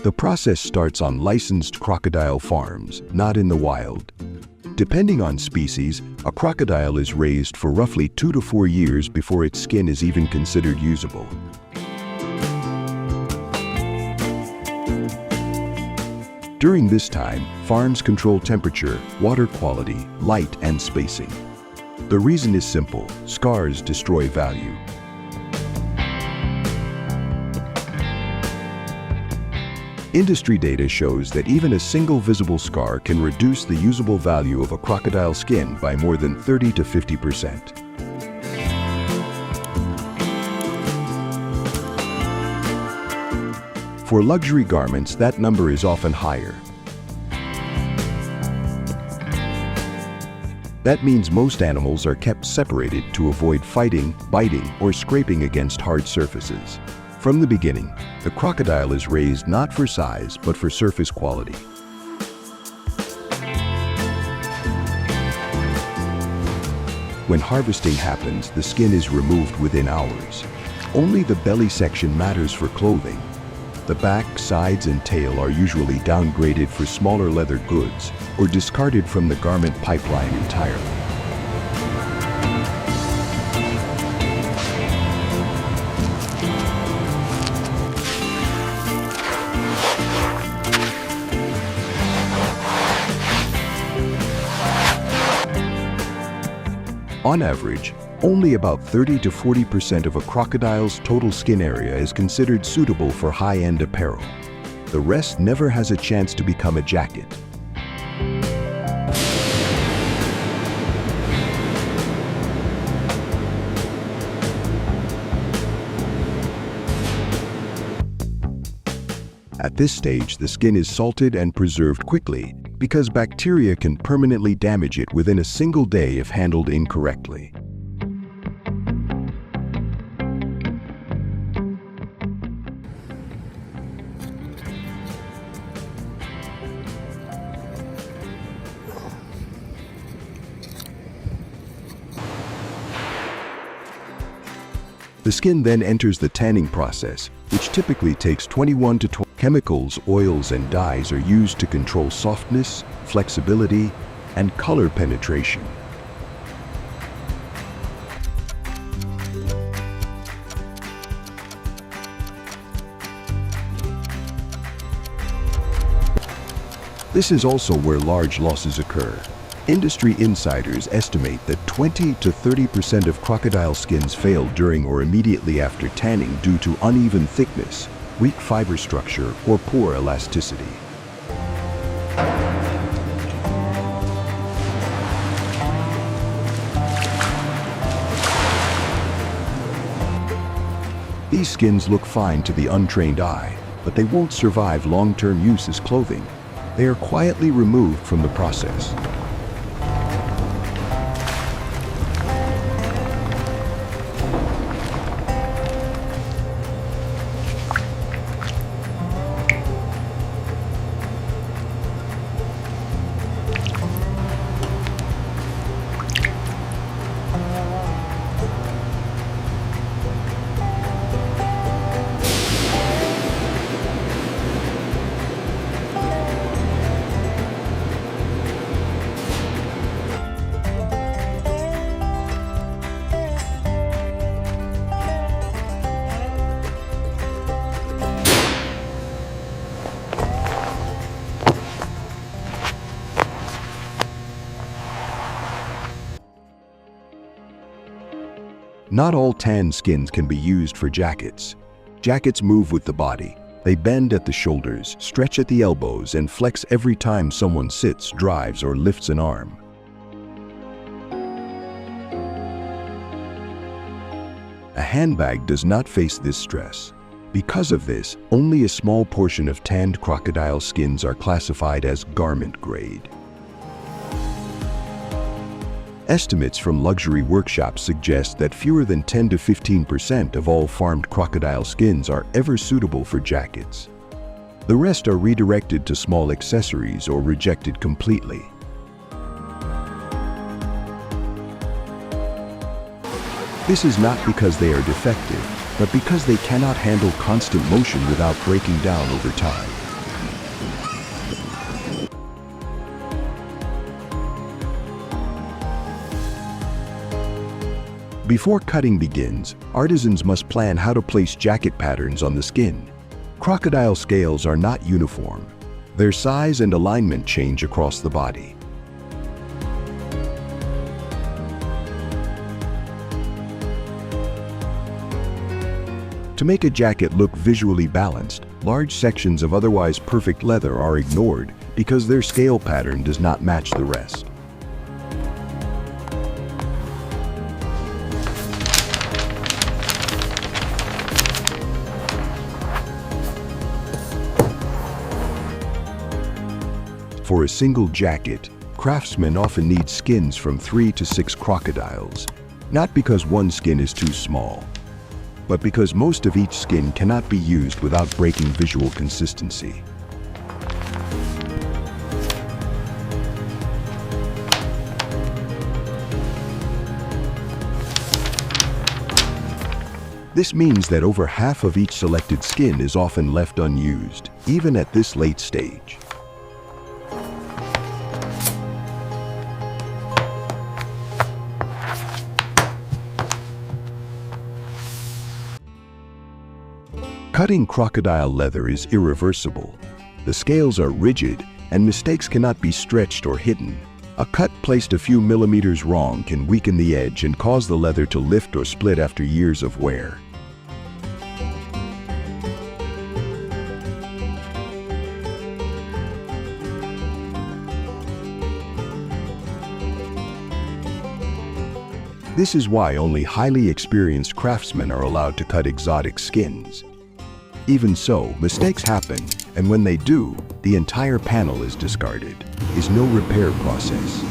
The process starts on licensed crocodile farms, not in the wild. Depending on species, a crocodile is raised for roughly 2 to 4 years before its skin is even considered usable. During this time, farms control temperature, water quality, light, and spacing. The reason is simple: scars destroy value. Industry data shows that even a single visible scar can reduce the usable value of a crocodile skin by more than 30 to 50%. For luxury garments, that number is often higher. That means most animals are kept separated to avoid fighting, biting, or scraping against hard surfaces. From the beginning, the crocodile is raised not for size, but for surface quality. When harvesting happens, the skin is removed within hours. Only the belly section matters for clothing. The back, sides, and tail are usually downgraded for smaller leather goods or discarded from the garment pipeline entirely. On average, only about 30 to 40% of a crocodile's total skin area is considered suitable for high-end apparel. The rest never has a chance to become a jacket. At this stage, the skin is salted and preserved quickly because bacteria can permanently damage it within a single day if handled incorrectly. The skin then enters the tanning process, which typically takes 21 to 20. Chemicals, oils, and dyes are used to control softness, flexibility, and color penetration. This is also where large losses occur. Industry insiders estimate that 20 to 30% of crocodile skins fail during or immediately after tanning due to uneven thickness, weak fiber structure, or poor elasticity. These skins look fine to the untrained eye, but they won't survive long-term use as clothing. They are quietly removed from the process. Not all tanned skins can be used for jackets. Jackets move with the body. They bend at the shoulders, stretch at the elbows, and flex every time someone sits, drives, or lifts an arm. A handbag does not face this stress. Because of this, only a small portion of tanned crocodile skins are classified as garment grade. Estimates from luxury workshops suggest that fewer than 10 to 15% of all farmed crocodile skins are ever suitable for jackets. The rest are redirected to small accessories or rejected completely. This is not because they are defective, but because they cannot handle constant motion without breaking down over time. Before cutting begins, artisans must plan how to place jacket patterns on the skin. Crocodile scales are not uniform. Their size and alignment change across the body. To make a jacket look visually balanced, large sections of otherwise perfect leather are ignored because their scale pattern does not match the rest. For a single jacket, craftsmen often need skins from 3 to 6 crocodiles, not because one skin is too small, but because most of each skin cannot be used without breaking visual consistency. This means that over half of each selected skin is often left unused, even at this late stage. Cutting crocodile leather is irreversible. The scales are rigid, and mistakes cannot be stretched or hidden. A cut placed a few millimeters wrong can weaken the edge and cause the leather to lift or split after years of wear. This is why only highly experienced craftsmen are allowed to cut exotic skins. Even so, mistakes happen, and when they do, the entire panel is discarded. There is no repair process.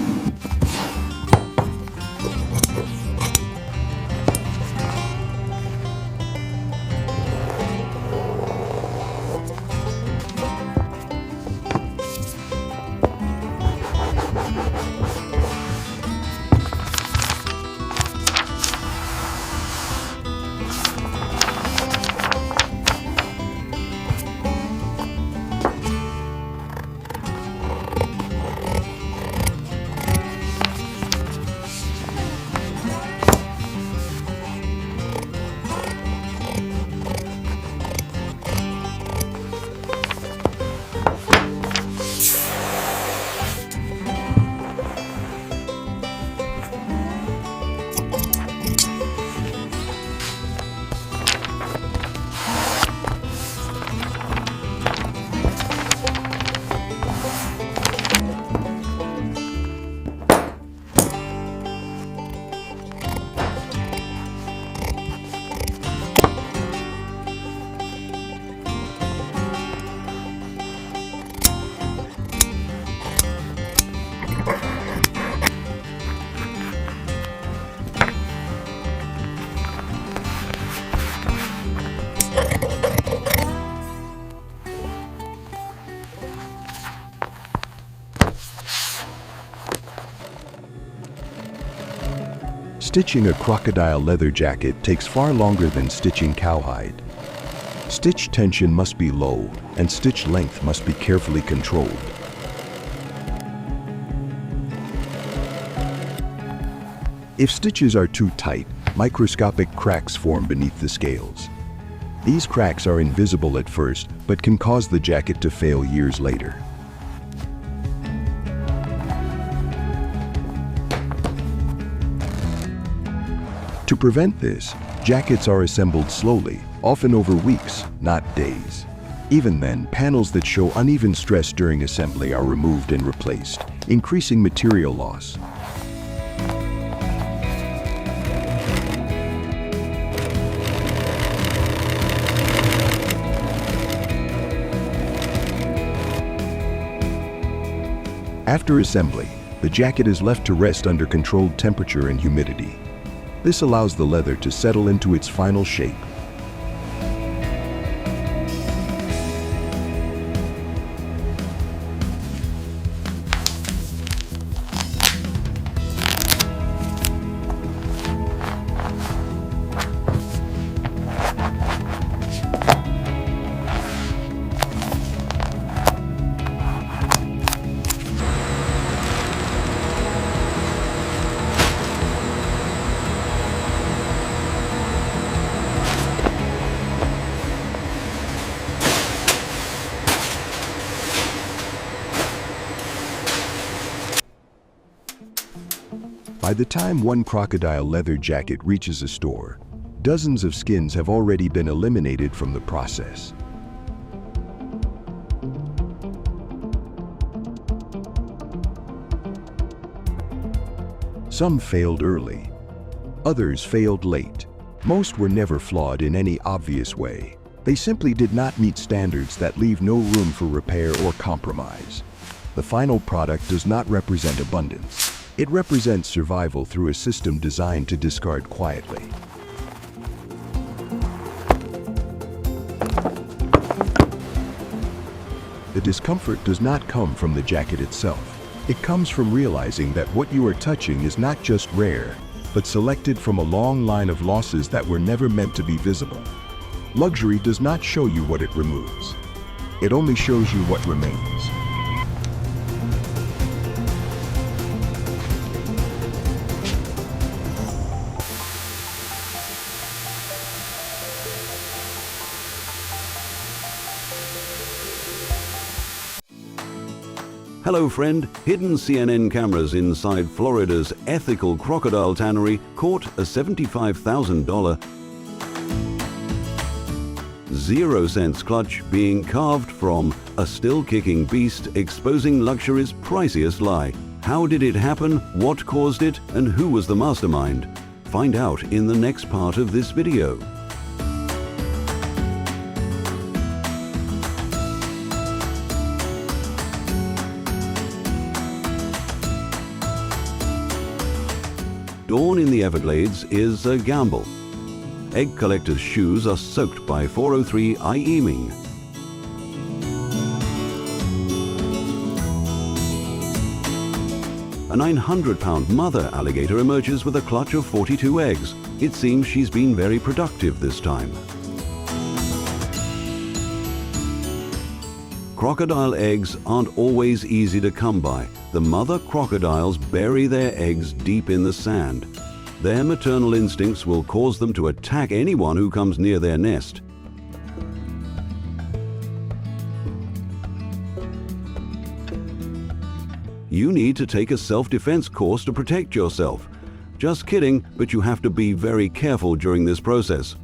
Stitching a crocodile leather jacket takes far longer than stitching cowhide. Stitch tension must be low, and stitch length must be carefully controlled. If stitches are too tight, microscopic cracks form beneath the scales. These cracks are invisible at first, but can cause the jacket to fail years later. To prevent this, jackets are assembled slowly, often over weeks, not days. Even then, panels that show uneven stress during assembly are removed and replaced, increasing material loss. After assembly, the jacket is left to rest under controlled temperature and humidity. This allows the leather to settle into its final shape. By the time one crocodile leather jacket reaches a store, dozens of skins have already been eliminated from the process. Some failed early, others failed late. Most were never flawed in any obvious way. They simply did not meet standards that leave no room for repair or compromise. The final product does not represent abundance. It represents survival through a system designed to discard quietly. The discomfort does not come from the jacket itself. It comes from realizing that what you are touching is not just rare, but selected from a long line of losses that were never meant to be visible. Luxury does not show you what it removes. It only shows you what remains. Hello friend, hidden CNN cameras inside Florida's ethical crocodile tannery caught a $75,000 0-cents clutch being carved from a still-kicking beast, exposing luxury's priciest lie. How did it happen, what caused it, and who was the mastermind? Find out in the next part of this video. Dawn in the Everglades is a gamble. Egg collectors' shoes are soaked by 403 IEming. A 900-pound mother alligator emerges with a clutch of 42 eggs. It seems she's been very productive this time. Crocodile eggs aren't always easy to come by. The mother crocodiles bury their eggs deep in the sand. Their maternal instincts will cause them to attack anyone who comes near their nest. You need to take a self-defense course to protect yourself. Just kidding, but you have to be very careful during this process.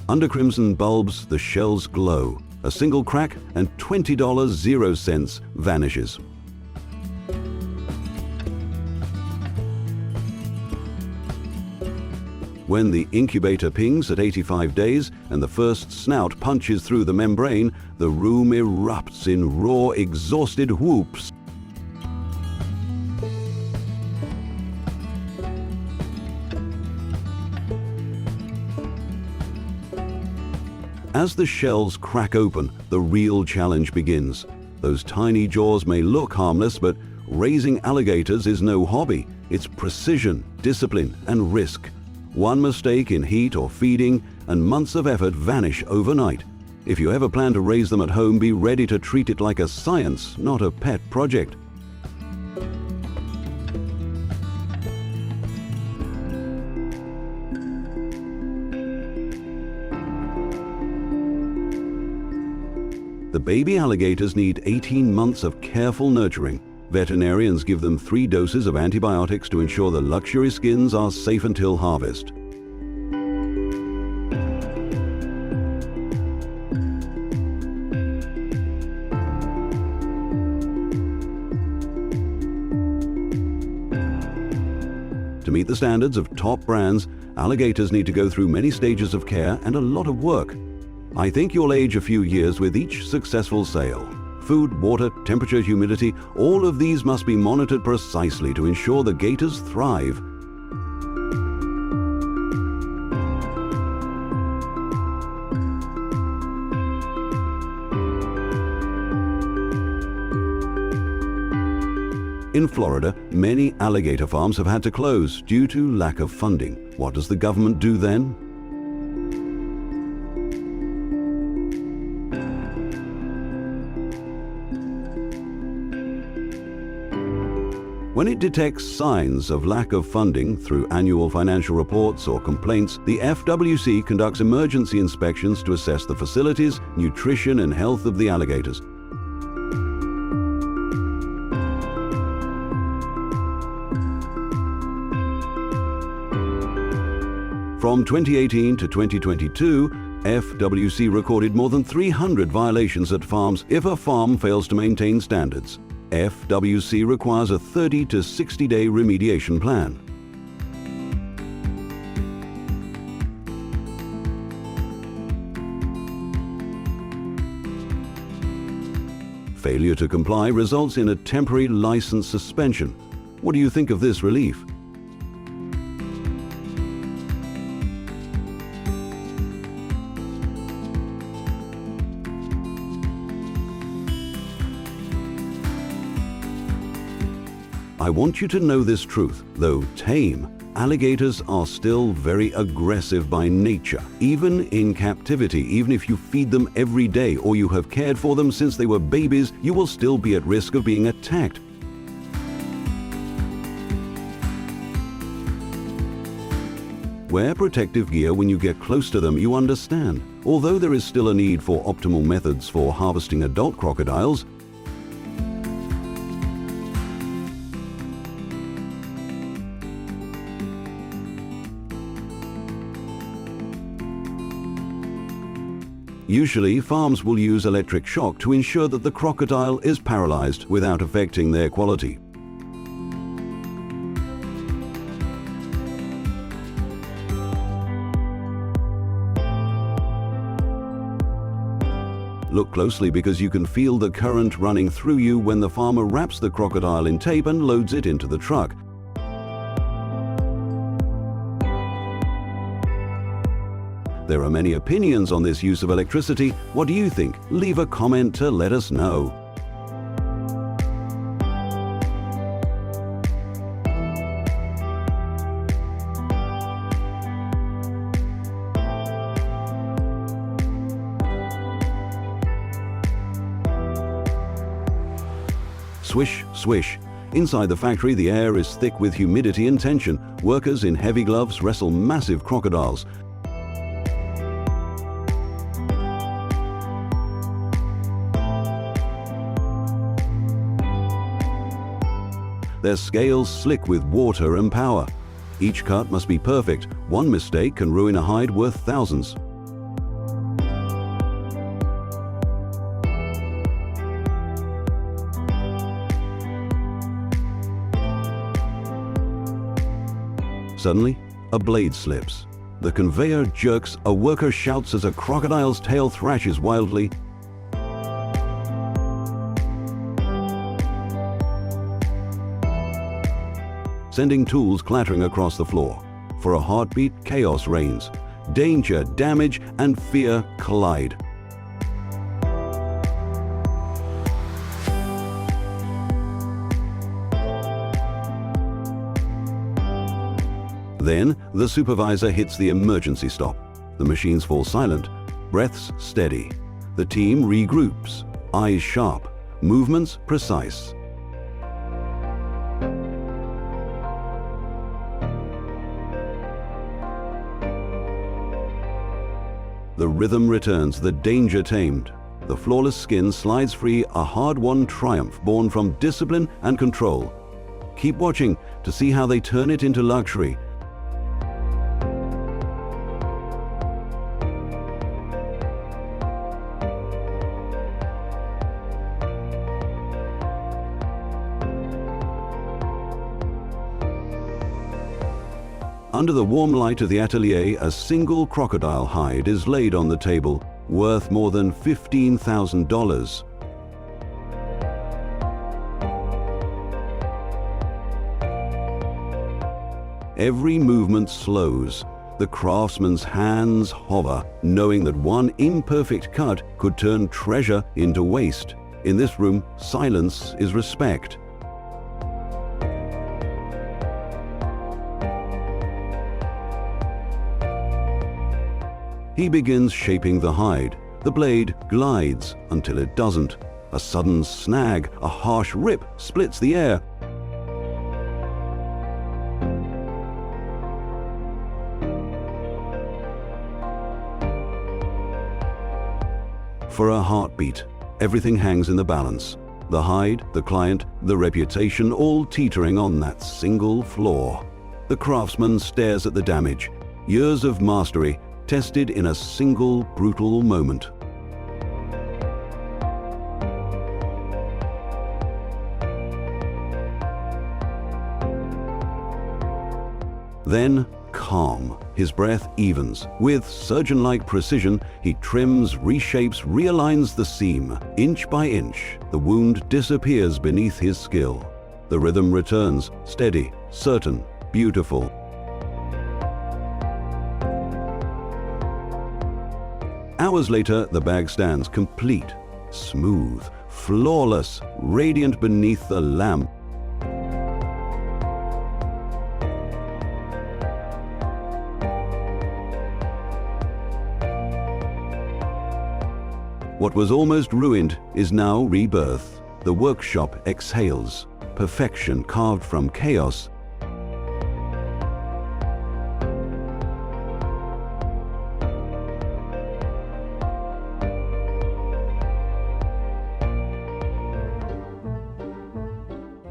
Under crimson bulbs, the shells glow. A single crack and $20 0-cents vanishes. When the incubator pings at 85 days and the first snout punches through the membrane, the room erupts in raw, exhausted whoops. As the shells crack open, the real challenge begins. Those tiny jaws may look harmless, but raising alligators is no hobby. It's precision, discipline, and risk. One mistake in heat or feeding, and months of effort vanish overnight. If you ever plan to raise them at home, be ready to treat it like a science, not a pet project. The baby alligators need 18 months of careful nurturing. Veterinarians give them 3 doses of antibiotics to ensure the luxury skins are safe until harvest. To meet the standards of top brands, alligators need to go through many stages of care and a lot of work. I think you'll age a few years with each successful sale. Food, water, temperature, humidity, all of these must be monitored precisely to ensure the gators thrive. In Florida, many alligator farms have had to close due to lack of funding. What does the government do then? When it detects signs of lack of funding through annual financial reports or complaints, the FWC conducts emergency inspections to assess the facilities, nutrition and health of the alligators. From 2018 to 2022, FWC recorded more than 300 violations at farms if a farm fails to maintain standards. FWC requires a 30 to 60-day remediation plan. Failure to comply results in a temporary license suspension. What do you think of this relief? I want you to know this truth. Though tame, alligators are still very aggressive by nature. Even in captivity, even if you feed them every day or you have cared for them since they were babies, you will still be at risk of being attacked. Wear protective gear when you get close to them, you understand. Although there is still a need for optimal methods for harvesting adult crocodiles, usually, farms will use electric shock to ensure that the crocodile is paralyzed without affecting their quality. Look closely because you can feel the current running through you when the farmer wraps the crocodile in tape and loads it into the truck. There are many opinions on this use of electricity. What do you think? Leave a comment to let us know. Swish, swish. Inside the factory, the air is thick with humidity and tension. Workers in heavy gloves wrestle massive crocodiles. Their scales slick with water and power. Each cut must be perfect. One mistake can ruin a hide worth thousands. Suddenly, a blade slips. The conveyor jerks, a worker shouts as a crocodile's tail thrashes wildly. Sending tools clattering across the floor. For a heartbeat, chaos reigns. Danger, damage, and fear collide. Then, the supervisor hits the emergency stop. The machines fall silent, breaths steady. The team regroups, eyes sharp, movements precise. The rhythm returns, the danger tamed. The flawless skin slides free, a hard-won triumph born from discipline and control. Keep watching to see how they turn it into luxury. Under the warm light of the atelier, a single crocodile hide is laid on the table, worth more than $15,000. Every movement slows. The craftsman's hands hover, knowing that one imperfect cut could turn treasure into waste. In this room, silence is respect. He begins shaping the hide. The blade glides until it doesn't. A sudden snag, a harsh rip splits the air. for a heartbeat. Everything hangs in the balance. The hide, the client, the reputation, all teetering on that single flaw. The craftsman stares at the damage. Years of mastery tested in a single brutal moment. Then, calm. His breath evens. With surgeon-like precision, he trims, reshapes, realigns the seam. Inch by inch, the wound disappears beneath his skill. The rhythm returns, steady, certain, beautiful. Hours later, the bag stands complete, smooth, flawless, radiant beneath the lamp. What was almost ruined is now rebirth. The workshop exhales, perfection carved from chaos.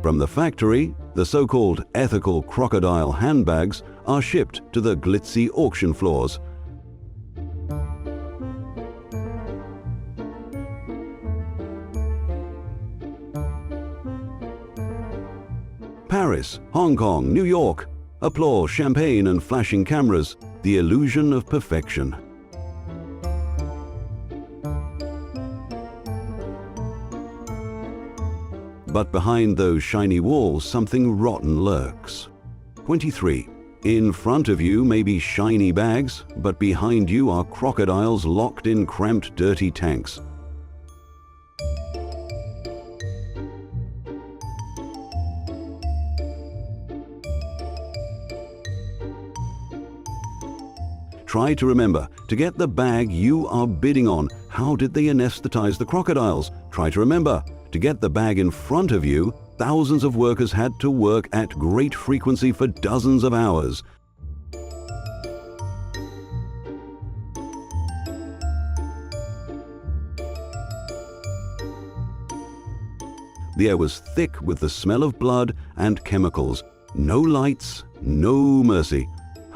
From the factory, the so-called ethical crocodile handbags are shipped to the glitzy auction floors. Paris, Hong Kong, New York. Applause, champagne and flashing cameras. The illusion of perfection. But behind those shiny walls, something rotten lurks. 23. In front of you may be shiny bags, but behind you are crocodiles locked in cramped, dirty tanks. Try to remember, to get the bag you are bidding on, how did they anesthetize the crocodiles? Try to remember, to get the bag in front of you, thousands of workers had to work at great frequency for dozens of hours. The air was thick with the smell of blood and chemicals. No lights, no mercy,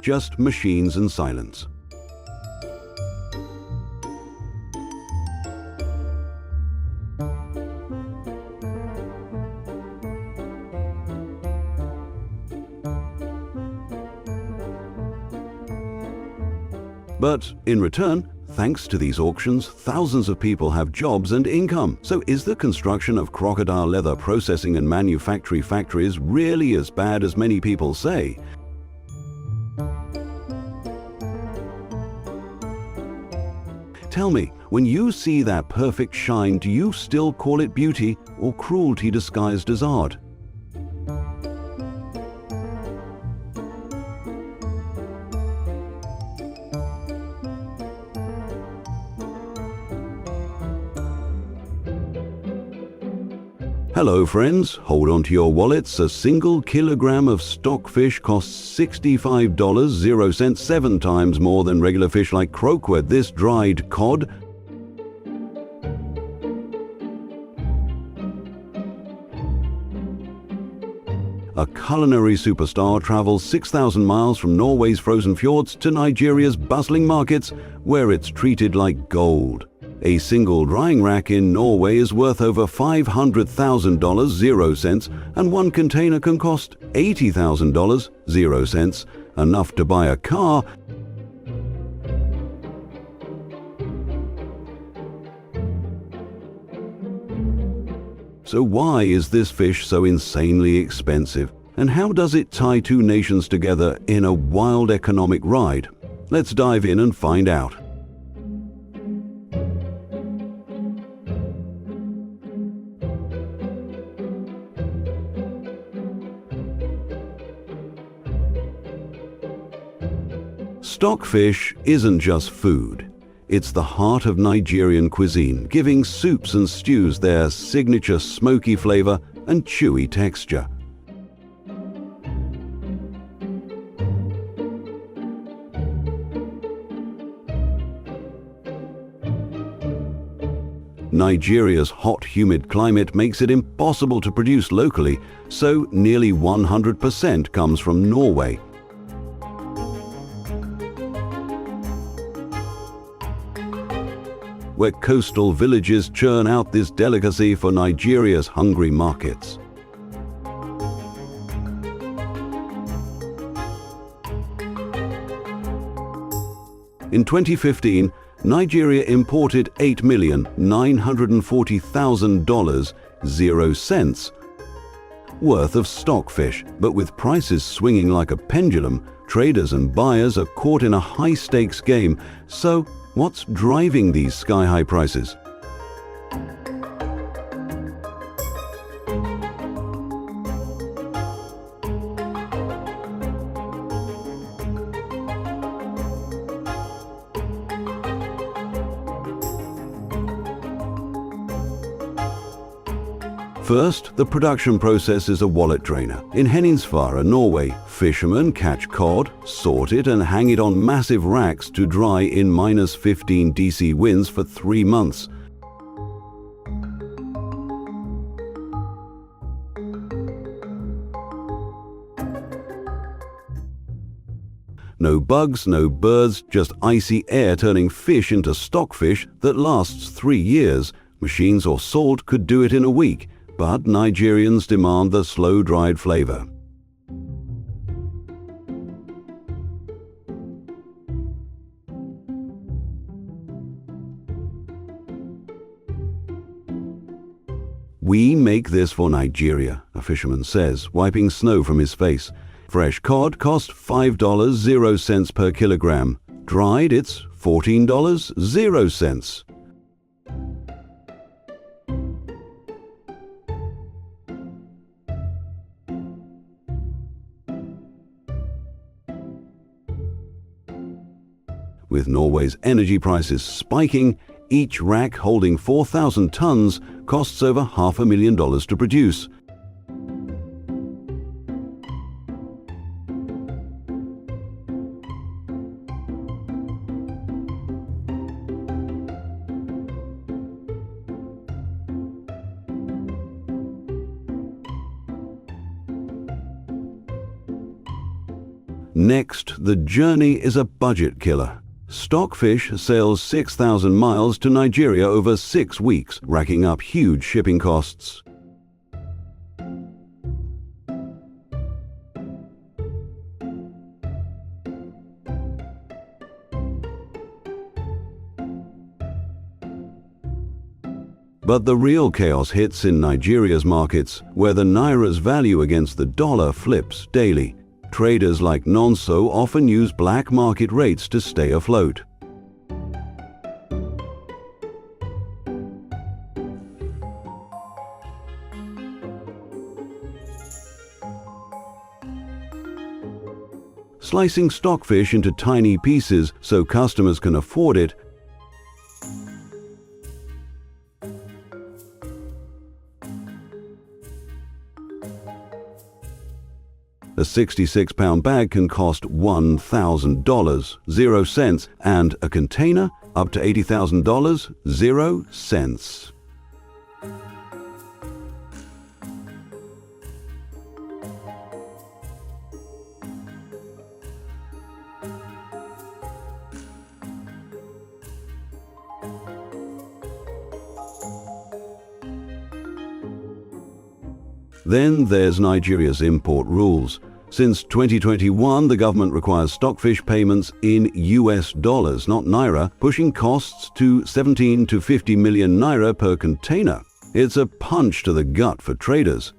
just machines and silence. But in return, thanks to these auctions, thousands of people have jobs and income. So is the construction of crocodile leather processing and manufacturing factories really as bad as many people say? Tell me, when you see that perfect shine, do you still call it beauty or cruelty disguised as art? Hello friends, hold on to your wallets. A single kilogram of stockfish costs $65.00, 7 times more than regular fish like croaker. This dried cod a culinary superstar travels 6,000 miles from Norway's frozen fjords to Nigeria's bustling markets, where it's treated like gold. A single drying rack in Norway is worth over $500,000, 0 cents, and one container can cost $80,000, 0 cents, enough to buy a car. So why is this fish so insanely expensive? And how does it tie two nations together in a wild economic ride? Let's dive in and find out. Stockfish isn't just food. It's the heart of Nigerian cuisine, giving soups and stews their signature smoky flavor and chewy texture. Nigeria's hot, humid climate makes it impossible to produce locally, so nearly 100% comes from Norway. Where coastal villages churn out this delicacy for Nigeria's hungry markets. In 2015, Nigeria imported $8,940,000, 0 cents, worth of stockfish, but with prices swinging like a pendulum, traders and buyers are caught in a high-stakes game. So, what's driving these sky-high prices? First, the production process is a wallet drainer. In Henningsvara, Norway, fishermen catch cod, sort it and hang it on massive racks to dry in -15 DC winds for 3 months. No bugs, no birds, just icy air turning fish into stockfish that lasts 3 years. Machines or salt could do it in a week. But Nigerians demand the slow-dried flavor. "We make this for Nigeria," a fisherman says, wiping snow from his face. Fresh cod costs $5, 0 cents per kilogram. Dried, it's $14, 0 cents. With Norway's energy prices spiking, each rack holding 4,000 tons costs over $500,000 to produce. Next, the journey is a budget killer. Stockfish sails 6,000 miles to Nigeria over 6 weeks, racking up huge shipping costs. But the real chaos hits in Nigeria's markets, where the naira's value against the dollar flips daily. Traders like Nonso often use black market rates to stay afloat. Slicing stockfish into tiny pieces so customers can afford it A 66-pound bag can cost $1,000, 0 cents, and a container up to $80,000, 0 cents. Then there's Nigeria's import rules. Since 2021, the government requires stockfish payments in US dollars, not naira, pushing costs to 17 to 50 million naira per container. It's a punch to the gut for traders.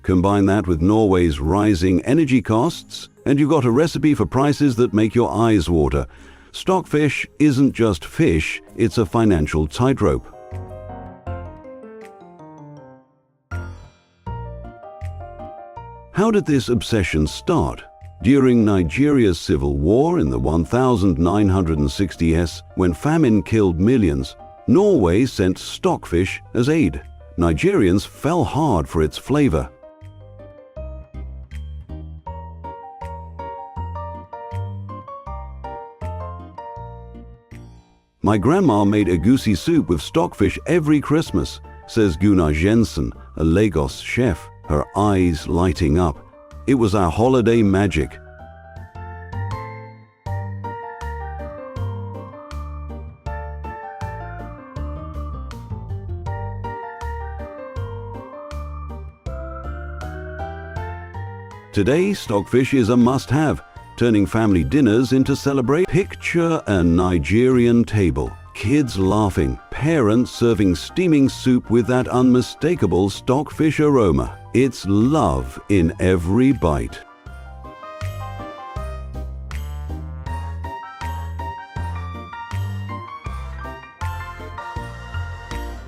Combine that with Norway's rising energy costs, and you've got a recipe for prices that make your eyes water. Stockfish isn't just fish, it's a financial tightrope. How did this obsession start? During Nigeria's civil war in the 1960s, when famine killed millions, Norway sent stockfish as aid. Nigerians fell hard for its flavor. My grandma made egusi soup with stockfish every Christmas, says Gunnar Jensen, a Lagos chef, her eyes lighting up. It was our holiday magic. Today, stockfish is a must-have, turning family dinners into celebrate. Picture a Nigerian table. Kids laughing, parents serving steaming soup with that unmistakable stockfish aroma. It's love in every bite.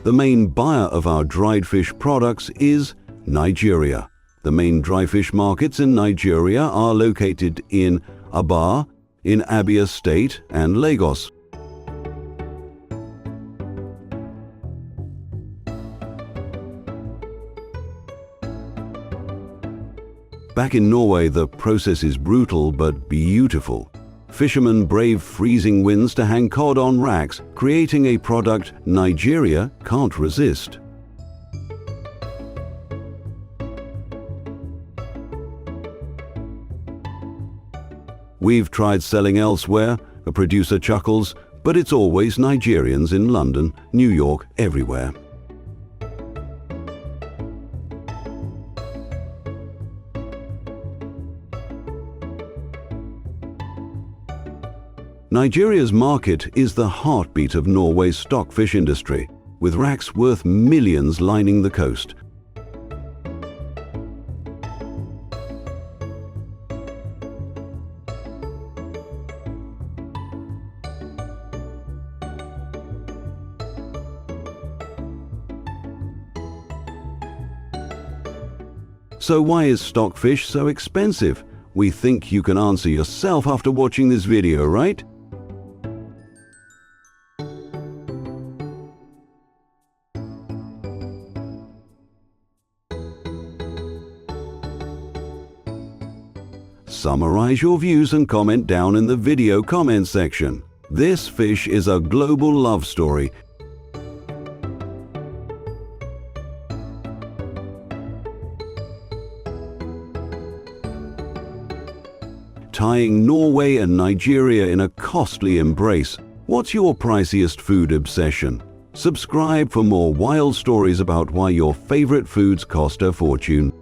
The main buyer of our dried fish products is Nigeria. The main dry fish markets in Nigeria are located in Aba, in Abia State, and Lagos. Back in Norway, the process is brutal but beautiful. Fishermen brave freezing winds to hang cod on racks, creating a product Nigeria can't resist. We've tried selling elsewhere, a producer chuckles, but it's always Nigerians in London, New York, everywhere. Nigeria's market is the heartbeat of Norway's stockfish industry, with racks worth millions lining the coast. So why is stockfish so expensive? We think you can answer yourself after watching this video, right? Summarize your views and comment down in the video comment section. This fish is a global love story. Tying Norway and Nigeria in a costly embrace. What's your priciest food obsession? Subscribe for more wild stories about why your favorite foods cost a fortune.